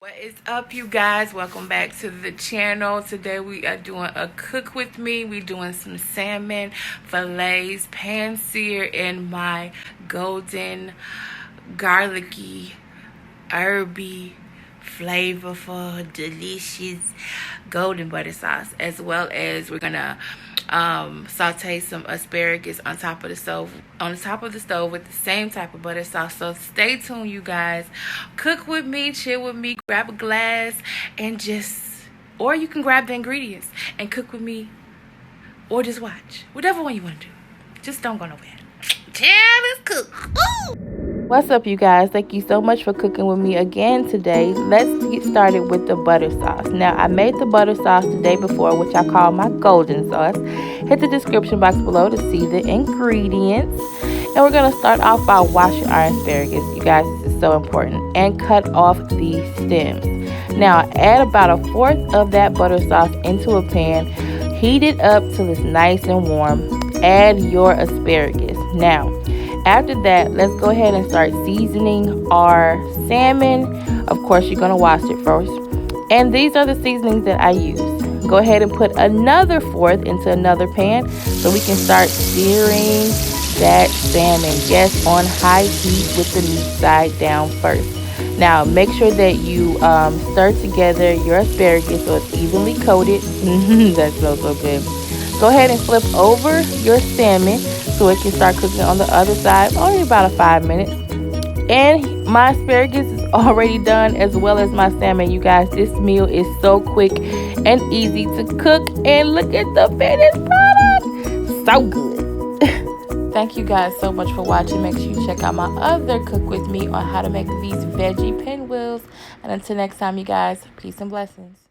What is up, you guys? Welcome back to the channel. Today we are doing a cook with me. We're doing some salmon fillets, pan seared in my golden, garlicky, herby, flavorful, delicious golden butter sauce, as well as we're gonna saute some asparagus on top of the stove with the same type of butter sauce. So stay tuned, you guys. Cook with me, chill with me, grab a glass, and or you can grab the ingredients and cook with me, or just watch, whatever one you want to do. Just don't go nowhere. Let's cook. Ooh! What's up, you guys? Thank you so much for cooking with me again today. Let's get started with the butter sauce. Now, I made the butter sauce the day before, which I call my golden sauce. Hit the description box below to see the ingredients. And we're going to start off by washing our asparagus. You guys, this is so important. And cut off the stems. Now, add about 1/4 of that butter sauce into a pan. Heat it up till it's nice and warm. Add your asparagus. Now, after that, let's go ahead and start seasoning our salmon. Of course, you're going to wash it first. And these are the seasonings that I use. Go ahead and put another 1/4 into another pan so we can start searing that salmon. Yes, on high heat with the meat side down first. Now, make sure that you stir together your asparagus so it's evenly coated. That smells so good. Go ahead and flip over your salmon so it can start cooking on the other side, only about 5 minutes. And my asparagus is already done, as well as my salmon. You guys, this meal is so quick and easy to cook. And look at the finished product. So good. Thank you guys so much for watching. Make sure you check out my other cook with me on how to make these veggie pinwheels. And until next time, you guys, peace and blessings.